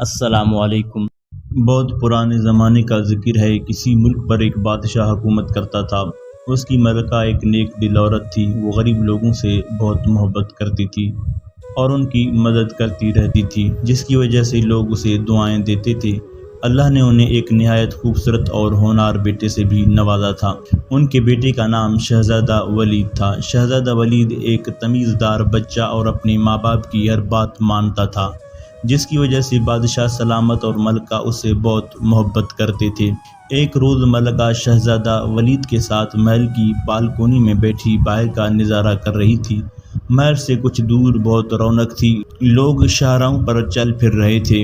السلام علیکم۔ بہت پرانے زمانے کا ذکر ہے، کسی ملک پر ایک بادشاہ حکومت کرتا تھا۔ اس کی ملکہ ایک نیک دل عورت تھی۔ وہ غریب لوگوں سے بہت محبت کرتی تھی اور ان کی مدد کرتی رہتی تھی، جس کی وجہ سے لوگ اسے دعائیں دیتے تھے۔ اللہ نے انہیں ایک نہایت خوبصورت اور ہونہار بیٹے سے بھی نوازا تھا۔ ان کے بیٹے کا نام شہزادہ ولید تھا۔ شہزادہ ولید ایک تمیزدار بچہ اور اپنے ماں باپ کی ہر بات مانتا تھا، جس کی وجہ سے بادشاہ سلامت اور ملکہ اس سے بہت محبت کرتے تھے۔ ایک روز ملکہ شہزادہ ولید کے ساتھ محل کی بالکونی میں بیٹھی باہر کا نظارہ کر رہی تھی۔ محل سے کچھ دور بہت رونق تھی، لوگ شاہراہوں پر چل پھر رہے تھے۔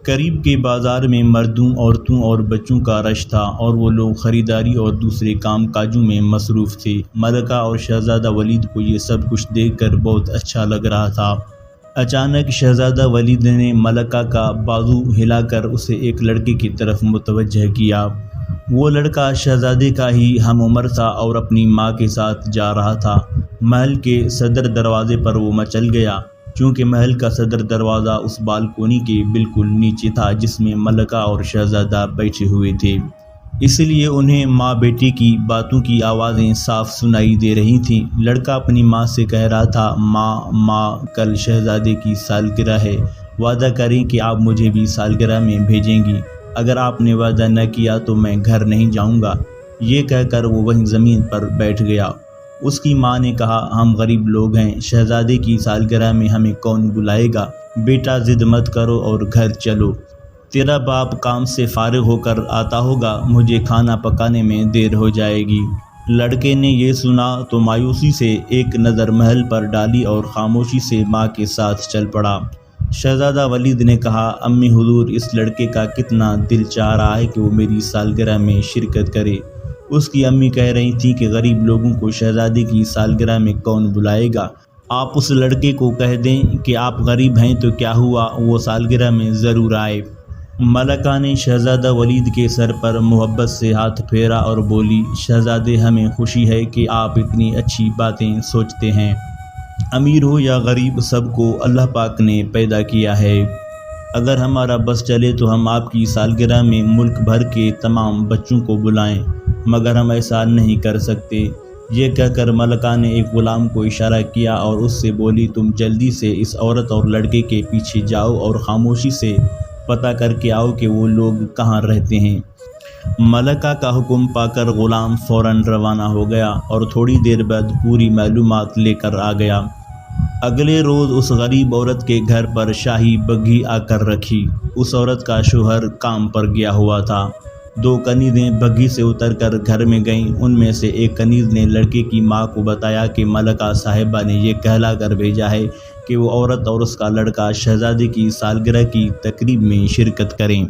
قریب کے بازار میں مردوں، عورتوں اور بچوں کا رش تھا اور وہ لوگ خریداری اور دوسرے کام کاجوں میں مصروف تھے۔ ملکہ اور شہزادہ ولید کو یہ سب کچھ دیکھ کر بہت اچھا لگ رہا تھا۔ اچانک شہزادہ ولید نے ملکہ کا بازو ہلا کر اسے ایک لڑکے کی طرف متوجہ کیا۔ وہ لڑکا شہزادے کا ہی ہم عمر تھا اور اپنی ماں کے ساتھ جا رہا تھا۔ محل کے صدر دروازے پر وہ مچل گیا، چونکہ محل کا صدر دروازہ اس بالکونی کے بالکل نیچے تھا جس میں ملکہ اور شہزادہ بیٹھے ہوئے تھے، اس لیے انہیں ماں بیٹے کی باتوں کی آوازیں صاف سنائی دے رہی تھیں۔ لڑکا اپنی ماں سے کہہ رہا تھا، ماں کل شہزادے کی سالگرہ ہے، وعدہ کریں کہ آپ مجھے بھی سالگرہ میں بھیجیں گی۔ اگر آپ نے وعدہ نہ کیا تو میں گھر نہیں جاؤں گا۔ یہ کہہ کر وہ وہیں زمین پر بیٹھ گیا۔ اس کی ماں نے کہا، ہم غریب لوگ ہیں، شہزادے کی سالگرہ میں ہمیں کون بلائے گا؟ بیٹا ضد مت کرو اور گھر چلو۔ تیرا باپ کام سے فارغ ہو کر آتا ہوگا، مجھے کھانا پکانے میں دیر ہو جائے گی۔ لڑکے نے یہ سنا تو مایوسی سے ایک نظر محل پر ڈالی اور خاموشی سے ماں کے ساتھ چل پڑا۔ شہزادہ ولید نے کہا، امی حضور، اس لڑکے کا کتنا دل چاہ رہا ہے کہ وہ میری سالگرہ میں شرکت کرے۔ اس کی امی کہہ رہی تھی کہ غریب لوگوں کو شہزادے کی سالگرہ میں کون بلائے گا؟ آپ اس لڑکے کو کہہ دیں کہ آپ غریب ہیں تو کیا ہوا، وہ سالگرہ میں ضرور آئے۔ ملکہ نے شہزادہ ولید کے سر پر محبت سے ہاتھ پھیرا اور بولی، شہزادے، ہمیں خوشی ہے کہ آپ اتنی اچھی باتیں سوچتے ہیں۔ امیر ہو یا غریب، سب کو اللہ پاک نے پیدا کیا ہے۔ اگر ہمارا بس چلے تو ہم آپ کی سالگرہ میں ملک بھر کے تمام بچوں کو بلائیں، مگر ہم ایسا نہیں کر سکتے۔ یہ کہہ کر ملکہ نے ایک غلام کو اشارہ کیا اور اس سے بولی، تم جلدی سے اس عورت اور لڑکے کے پیچھے جاؤ اور خاموشی سے پتہ کر کے آؤ کہ وہ لوگ کہاں رہتے ہیں۔ ملکہ کا حکم پا کر غلام فوراً روانہ ہو گیا اور تھوڑی دیر بعد پوری معلومات لے کر آ گیا۔ اگلے روز اس غریب عورت کے گھر پر شاہی بگھی آ کر رکھی۔ اس عورت کا شوہر کام پر گیا ہوا تھا۔ 2 کنیزیں بگھی سے اتر کر گھر میں گئیں۔ ان میں سے ایک کنیز نے لڑکے کی ماں کو بتایا کہ ملکہ صاحبہ نے یہ کہلا کر بھیجا ہے کہ وہ عورت اور اس کا لڑکا شہزادے کی سالگرہ کی تقریب میں شرکت کریں۔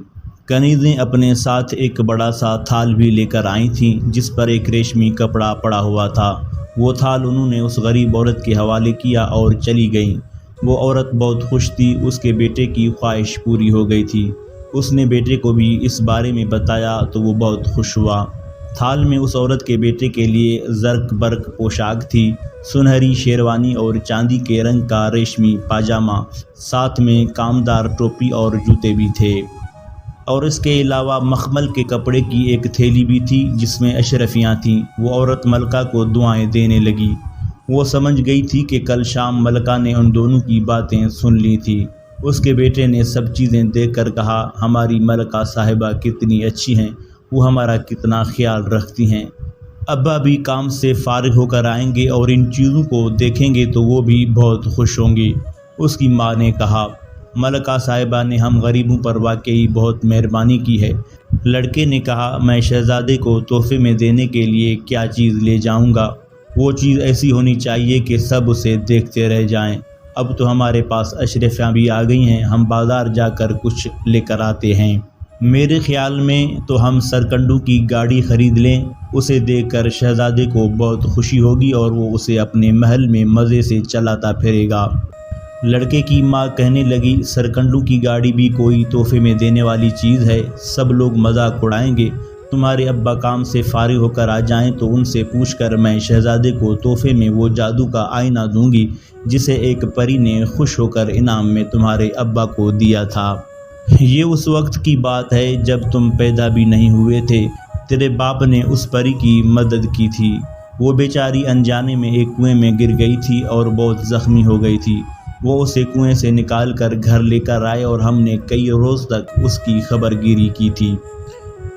کنیزیں اپنے ساتھ ایک بڑا سا تھال بھی لے کر آئی تھیں جس پر ایک ریشمی کپڑا پڑا ہوا تھا۔ وہ تھال انہوں نے اس غریب عورت کے حوالے کیا اور چلی گئیں۔ وہ عورت بہت خوش تھی، اس کے بیٹے کی خواہش پوری ہو گئی تھی۔ اس نے بیٹے کو بھی اس بارے میں بتایا تو وہ بہت خوش ہوا۔ تھال میں اس عورت کے بیٹے کے لیے زرق برق پوشاک تھی، سنہری شیروانی اور چاندی کے رنگ کا ریشمی پاجامہ، ساتھ میں کامدار ٹوپی اور جوتے بھی تھے، اور اس کے علاوہ مخمل کے کپڑے کی ایک تھیلی بھی تھی جس میں اشرفیاں تھیں۔ وہ عورت ملکہ کو دعائیں دینے لگی۔ وہ سمجھ گئی تھی کہ کل شام ملکہ نے ان دونوں کی باتیں سن لی تھی۔ اس کے بیٹے نے سب چیزیں دیکھ کر کہا، ہماری ملکہ صاحبہ کتنی اچھی ہیں، وہ ہمارا کتنا خیال رکھتی ہیں۔ ابا بھی کام سے فارغ ہو کر آئیں گے اور ان چیزوں کو دیکھیں گے تو وہ بھی بہت خوش ہوں گے۔ اس کی ماں نے کہا، ملکہ صاحبہ نے ہم غریبوں پر واقعی بہت مہربانی کی ہے۔ لڑکے نے کہا، میں شہزادے کو تحفے میں دینے کے لیے کیا چیز لے جاؤں گا؟ وہ چیز ایسی ہونی چاہیے کہ سب اسے دیکھتے رہ جائیں۔ اب تو ہمارے پاس اشرفیاں بھی آ گئی ہیں، ہم بازار جا کر کچھ لے کر آتے ہیں۔ میرے خیال میں تو ہم سرکنڈوں کی گاڑی خرید لیں، اسے دیکھ کر شہزادے کو بہت خوشی ہوگی اور وہ اسے اپنے محل میں مزے سے چلاتا پھرے گا۔ لڑکے کی ماں کہنے لگی، سرکنڈوں کی گاڑی بھی کوئی تحفے میں دینے والی چیز ہے، سب لوگ مذاق اڑائیں گے۔ تمہارے ابا کام سے فارغ ہو کر آ جائیں تو ان سے پوچھ کر میں شہزادے کو تحفے میں وہ جادو کا آئینہ دوں گی جسے ایک پری نے خوش ہو کر انعام میں تمہارے ابا کو دیا تھا۔ یہ اس وقت کی بات ہے جب تم پیدا بھی نہیں ہوئے تھے۔ تیرے باپ نے اس پری کی مدد کی تھی۔ وہ بیچاری انجانے میں ایک کنویں میں گر گئی تھی اور بہت زخمی ہو گئی تھی۔ وہ اسے کنویں سے نکال کر گھر لے کر آئے اور ہم نے کئی روز تک اس کی خبر گیری کی تھی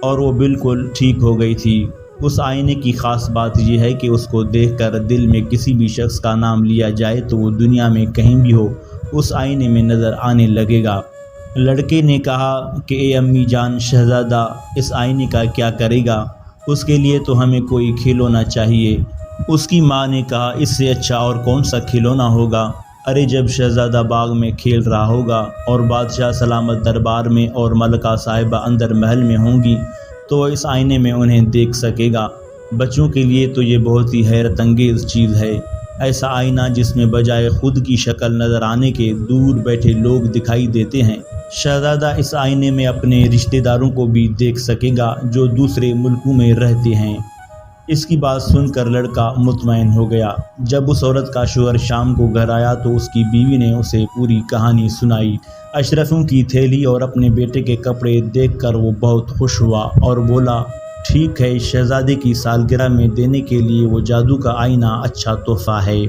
اور وہ بالکل ٹھیک ہو گئی تھی۔ اس آئینے کی خاص بات یہ ہے کہ اس کو دیکھ کر دل میں کسی بھی شخص کا نام لیا جائے تو وہ دنیا میں کہیں بھی ہو اس آئینے میں نظر آنے لگے گا۔ لڑکے نے کہا کہ اے امی جان، شہزادہ اس آئینے کا کیا کرے گا؟ اس کے لیے تو ہمیں کوئی کھلونا چاہیے۔ اس کی ماں نے کہا اس سے اچھا اور کون سا کھلونا ہوگا؟ ارے جب شہزادہ باغ میں کھیل رہا ہوگا اور بادشاہ سلامت دربار میں اور ملکہ صاحبہ اندر محل میں ہوں گی تو وہ اس آئینے میں انہیں دیکھ سکے گا۔ بچوں کے لیے تو یہ بہت ہی حیرت انگیز چیز ہے، ایسا آئینہ جس میں بجائے خود کی شکل نظر آنے کے دور بیٹھے لوگ دکھائی دیتے ہیں۔ شہزادہ اس آئینے میں اپنے رشتہ داروں کو بھی دیکھ سکے گا جو دوسرے ملکوں میں رہتے ہیں۔ اس کی بات سن کر لڑکا مطمئن ہو گیا۔ جب اس عورت کا شوہر شام کو گھر آیا تو اس کی بیوی نے اسے پوری کہانی سنائی۔ اشرفیوں کی تھیلی اور اپنے بیٹے کے کپڑے دیکھ کر وہ بہت خوش ہوا اور بولا ٹھیک ہے، شہزادے کی سالگرہ میں دینے کے لیے وہ جادو کا آئینہ اچھا تحفہ ہے۔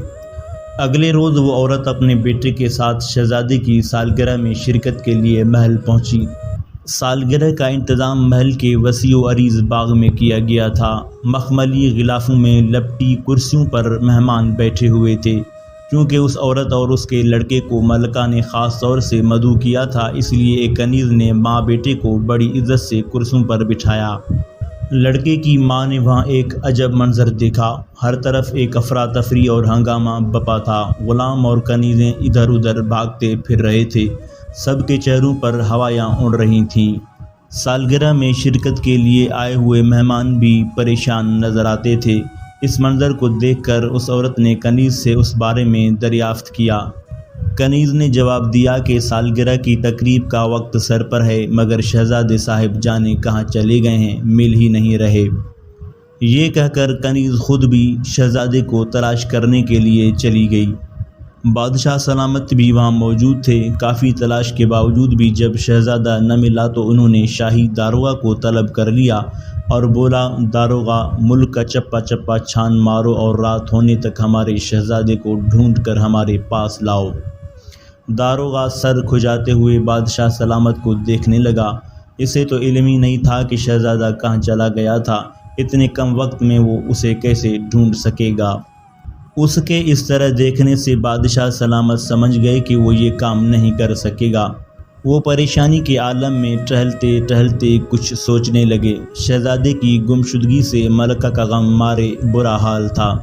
اگلے روز وہ عورت اپنے بیٹے کے ساتھ شہزادے کی سالگرہ میں شرکت کے لیے محل پہنچی۔ سالگرہ کا انتظام محل کے وسیع و عریض باغ میں کیا گیا تھا۔ مخملی غلافوں میں لپٹی کرسیوں پر مہمان بیٹھے ہوئے تھے۔ کیونکہ اس عورت اور اس کے لڑکے کو ملکہ نے خاص طور سے مدعو کیا تھا، اس لیے ایک کنیز نے ماں بیٹے کو بڑی عزت سے کرسیوں پر بٹھایا۔ لڑکے کی ماں نے وہاں ایک عجب منظر دیکھا۔ ہر طرف ایک افراتفری اور ہنگامہ بپا تھا۔ غلام اور کنیزیں ادھر ادھر بھاگتے پھر رہے تھے۔ سب کے چہروں پر ہوائیاں اڑ رہی تھیں۔ سالگرہ میں شرکت کے لیے آئے ہوئے مہمان بھی پریشان نظر آتے تھے۔ اس منظر کو دیکھ کر اس عورت نے کنیز سے اس بارے میں دریافت کیا۔ کنیز نے جواب دیا کہ سالگرہ کی تقریب کا وقت سر پر ہے، مگر شہزادے صاحب جانے کہاں چلے گئے ہیں، مل ہی نہیں رہے۔ یہ کہہ کر کنیز خود بھی شہزادے کو تلاش کرنے کے لیے چلی گئی۔ بادشاہ سلامت بھی وہاں موجود تھے۔ کافی تلاش کے باوجود بھی جب شہزادہ نہ ملا تو انہوں نے شاہی داروغہ کو طلب کر لیا اور بولا داروغہ، ملک کا چپا چپا چھان مارو اور رات ہونے تک ہمارے شہزادے کو ڈھونڈ کر ہمارے پاس لاؤ۔ داروغہ سر کھجاتے ہوئے بادشاہ سلامت کو دیکھنے لگا۔ اسے تو علم ہی نہیں تھا کہ شہزادہ کہاں چلا گیا تھا۔ اتنے کم وقت میں وہ اسے کیسے ڈھونڈ سکے گا؟ اس کے اس طرح دیکھنے سے بادشاہ سلامت سمجھ گئے کہ وہ یہ کام نہیں کر سکے گا۔ وہ پریشانی کے عالم میں ٹہلتے ٹہلتے کچھ سوچنے لگے۔ شہزادے کی گمشدگی سے ملکہ کا غم مارے برا حال تھا۔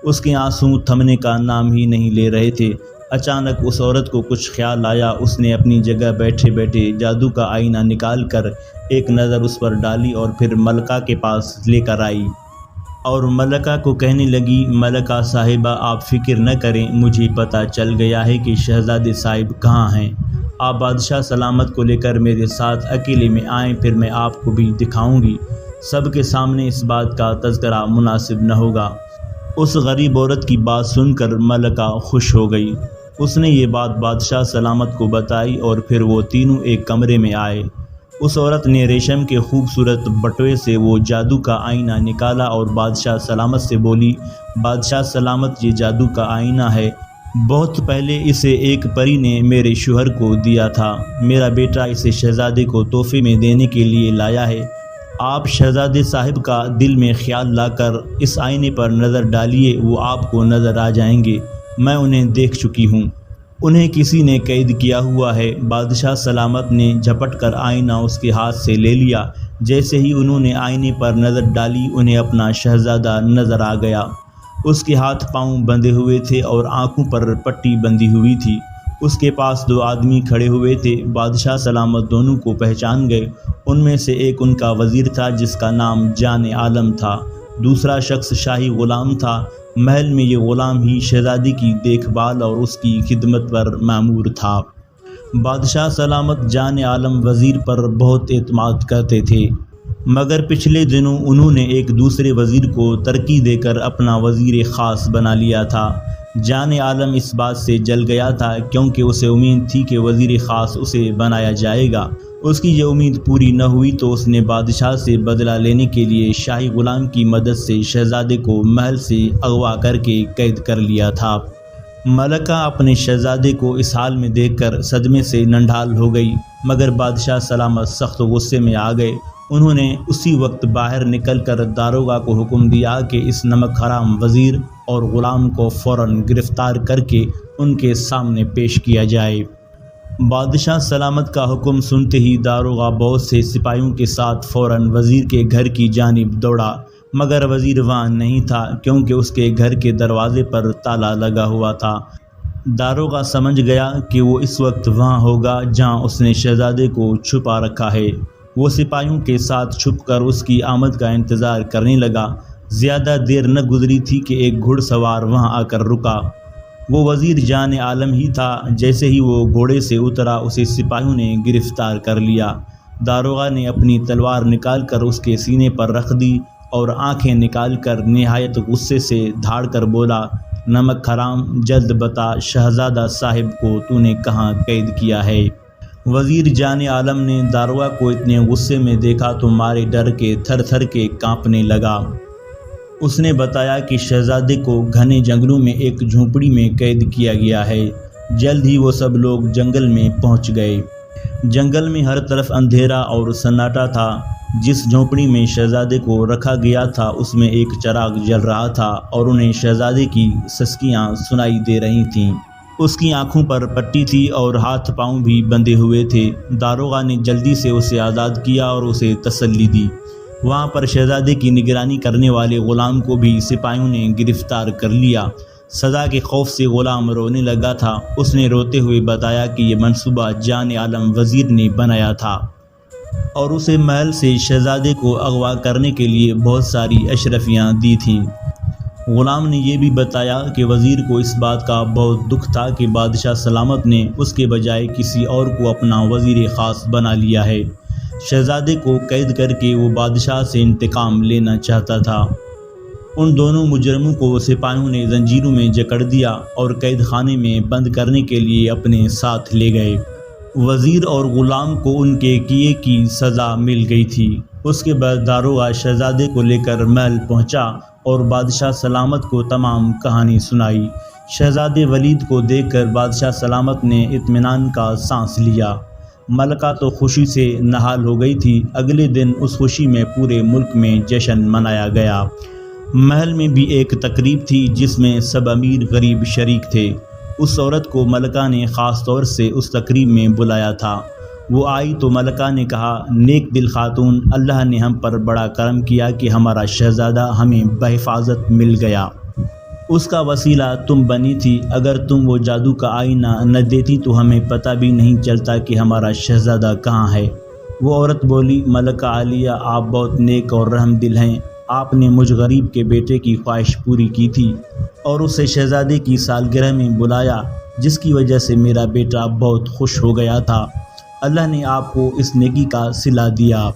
اس کے آنسو تھمنے کا نام ہی نہیں لے رہے تھے۔ اچانک اس عورت کو کچھ خیال آیا۔ اس نے اپنی جگہ بیٹھے بیٹھے جادو کا آئینہ نکال کر ایک نظر اس پر ڈالی اور پھر ملکہ کے پاس لے کر آئی اور ملکہ کو کہنے لگی ملکہ صاحبہ، آپ فکر نہ کریں، مجھے پتہ چل گیا ہے کہ شہزادے صاحب کہاں ہیں۔ آپ بادشاہ سلامت کو لے کر میرے ساتھ اکیلے میں آئیں، پھر میں آپ کو بھی دکھاؤں گی۔ سب کے سامنے اس بات کا تذکرہ مناسب نہ ہوگا۔ اس غریب عورت کی بات سن کر ملکہ خوش ہو گئی۔ اس نے یہ بات بادشاہ سلامت کو بتائی اور پھر وہ تینوں ایک کمرے میں آئے۔ اس عورت نے ریشم کے خوبصورت بٹوے سے وہ جادو کا آئینہ نکالا اور بادشاہ سلامت سے بولی بادشاہ سلامت، یہ جادو کا آئینہ ہے۔ بہت پہلے اسے ایک پری نے میرے شوہر کو دیا تھا۔ میرا بیٹا اسے شہزادے کو تحفے میں دینے کے لیے لایا ہے۔ آپ شہزادے صاحب کا دل میں خیال لا کر اس آئینے پر نظر ڈالیے، وہ آپ کو نظر آ جائیں گے۔ میں انہیں دیکھ چکی ہوں، انہیں کسی نے قید کیا ہوا ہے۔ بادشاہ سلامت نے جھپٹ کر آئینہ اس کے ہاتھ سے لے لیا۔ جیسے ہی انہوں نے آئینے پر نظر ڈالی، انہیں اپنا شہزادہ نظر آ گیا۔ اس کے ہاتھ پاؤں بندھے ہوئے تھے اور آنکھوں پر پٹی بندھی ہوئی تھی۔ اس کے پاس دو آدمی کھڑے ہوئے تھے۔ بادشاہ سلامت دونوں کو پہچان گئے۔ ان میں سے ایک ان کا وزیر تھا جس کا نام جان عالم تھا، دوسرا شخص شاہی غلام تھا۔ محل میں یہ غلام ہی شہزادی کی دیکھ بھال اور اس کی خدمت پر مامور تھا۔ بادشاہ سلامت جان عالم وزیر پر بہت اعتماد کرتے تھے، مگر پچھلے دنوں انہوں نے ایک دوسرے وزیر کو ترقی دے کر اپنا وزیر خاص بنا لیا تھا۔ جان عالم اس بات سے جل گیا تھا کیونکہ اسے امید تھی کہ وزیر خاص اسے بنایا جائے گا۔ اس کی یہ امید پوری نہ ہوئی تو اس نے بادشاہ سے بدلہ لینے کے لیے شاہی غلام کی مدد سے شہزادے کو محل سے اغوا کر کے قید کر لیا تھا۔ ملکہ اپنے شہزادے کو اس حال میں دیکھ کر صدمے سے نڈھال ہو گئی، مگر بادشاہ سلامت سخت غصے میں آ گئے۔ انہوں نے اسی وقت باہر نکل کر داروغہ کو حکم دیا کہ اس نمک حرام وزیر اور غلام کو فوراً گرفتار کر کے ان کے سامنے پیش کیا جائے۔ بادشاہ سلامت کا حکم سنتے ہی داروغہ بہت سے سپاہیوں کے ساتھ فوراً وزیر کے گھر کی جانب دوڑا، مگر وزیر وہاں نہیں تھا کیونکہ اس کے گھر کے دروازے پر تالا لگا ہوا تھا۔ داروغہ سمجھ گیا کہ وہ اس وقت وہاں ہوگا جہاں اس نے شہزادے کو چھپا رکھا ہے۔ وہ سپاہیوں کے ساتھ چھپ کر اس کی آمد کا انتظار کرنے لگا۔ زیادہ دیر نہ گزری تھی کہ ایک گھڑ سوار وہاں آ کر رکا۔ وہ وزیر جان عالم ہی تھا۔ جیسے ہی وہ گھوڑے سے اترا اسے سپاہیوں نے گرفتار کر لیا۔ داروغہ نے اپنی تلوار نکال کر اس کے سینے پر رکھ دی اور آنکھیں نکال کر نہایت غصے سے دھاڑ کر بولا، نمک حرام، جلد بتا شہزادہ صاحب کو تو نے کہاں قید کیا ہے؟ وزیر جان عالم نے داروغہ کو اتنے غصے میں دیکھا تو مارے ڈر کے تھر تھر کے کانپنے لگا۔ اس نے بتایا کہ شہزادے کو گھنے جنگلوں میں ایک جھونپڑی میں قید کیا گیا ہے۔ جلد ہی وہ سب لوگ جنگل میں پہنچ گئے۔ جنگل میں ہر طرف اندھیرا اور سناٹا تھا۔ جس جھونپڑی میں شہزادے کو رکھا گیا تھا اس میں ایک چراغ جل رہا تھا اور انہیں شہزادے کی سسکیاں سنائی دے رہی تھیں۔ اس کی آنکھوں پر پٹی تھی اور ہاتھ پاؤں بھی بندھے ہوئے تھے۔ داروغہ نے جلدی سے اسے آزاد کیا اور اسے تسلی دی۔ وہاں پر شہزادے کی نگرانی کرنے والے غلام کو بھی سپاہیوں نے گرفتار کر لیا۔ سزا کے خوف سے غلام رونے لگا تھا۔ اس نے روتے ہوئے بتایا کہ یہ منصوبہ جان عالم وزیر نے بنایا تھا اور اسے محل سے شہزادے کو اغوا کرنے کے لیے بہت ساری اشرفیاں دی تھیں۔ غلام نے یہ بھی بتایا کہ وزیر کو اس بات کا بہت دکھ تھا کہ بادشاہ سلامت نے اس کے بجائے کسی اور کو اپنا وزیر خاص بنا لیا ہے۔ شہزادے کو قید کر کے وہ بادشاہ سے انتقام لینا چاہتا تھا۔ ان دونوں مجرموں کو سپاہیوں نے زنجیروں میں جکڑ دیا اور قید خانے میں بند کرنے کے لیے اپنے ساتھ لے گئے۔ وزیر اور غلام کو ان کے کیے کی سزا مل گئی تھی۔ اس کے بعد داروغہ شہزادے کو لے کر محل پہنچا اور بادشاہ سلامت کو تمام کہانی سنائی۔ شہزادے ولید کو دیکھ کر بادشاہ سلامت نے اطمینان کا سانس لیا۔ ملکہ تو خوشی سے نہال ہو گئی تھی۔ اگلے دن اس خوشی میں پورے ملک میں جشن منایا گیا۔ محل میں بھی ایک تقریب تھی جس میں سب امیر غریب شریک تھے۔ اس عورت کو ملکہ نے خاص طور سے اس تقریب میں بلایا تھا۔ وہ آئی تو ملکہ نے کہا، نیک دل خاتون، اللہ نے ہم پر بڑا کرم کیا کہ ہمارا شہزادہ ہمیں بحفاظت مل گیا۔ اس کا وسیلہ تم بنی تھی۔ اگر تم وہ جادو کا آئینہ نہ دیتی تو ہمیں پتہ بھی نہیں چلتا کہ ہمارا شہزادہ کہاں ہے۔ وہ عورت بولی، ملکہ عالیہ، آپ بہت نیک اور رحم دل ہیں۔ آپ نے مجھ غریب کے بیٹے کی خواہش پوری کی تھی اور اسے شہزادے کی سالگرہ میں بلایا، جس کی وجہ سے میرا بیٹا بہت خوش ہو گیا تھا۔ اللہ نے آپ کو اس نیکی کا صلہ دیا۔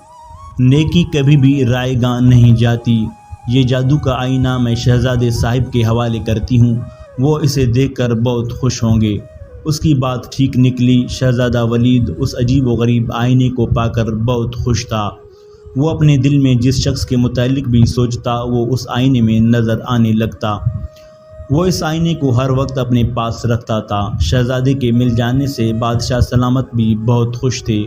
نیکی کبھی بھی رائے گاں نہیں جاتی۔ یہ جادو کا آئینہ میں شہزادے صاحب کے حوالے کرتی ہوں، وہ اسے دیکھ کر بہت خوش ہوں گے۔ اس کی بات ٹھیک نکلی۔ شہزادہ ولید اس عجیب و غریب آئینے کو پا کر بہت خوش تھا۔ وہ اپنے دل میں جس شخص کے متعلق بھی سوچتا وہ اس آئینے میں نظر آنے لگتا۔ وہ اس آئینے کو ہر وقت اپنے پاس رکھتا تھا۔ شہزادے کے مل جانے سے بادشاہ سلامت بھی بہت خوش تھے۔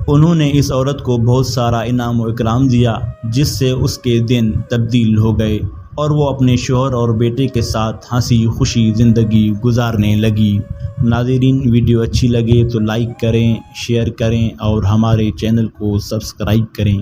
انہوں نے اس عورت کو بہت سارا انعام و اکرام دیا، جس سے اس کے دن تبدیل ہو گئے اور وہ اپنے شوہر اور بیٹے کے ساتھ ہنسی خوشی زندگی گزارنے لگی۔ ناظرین، ویڈیو اچھی لگے تو لائک کریں، شیئر کریں اور ہمارے چینل کو سبسکرائب کریں۔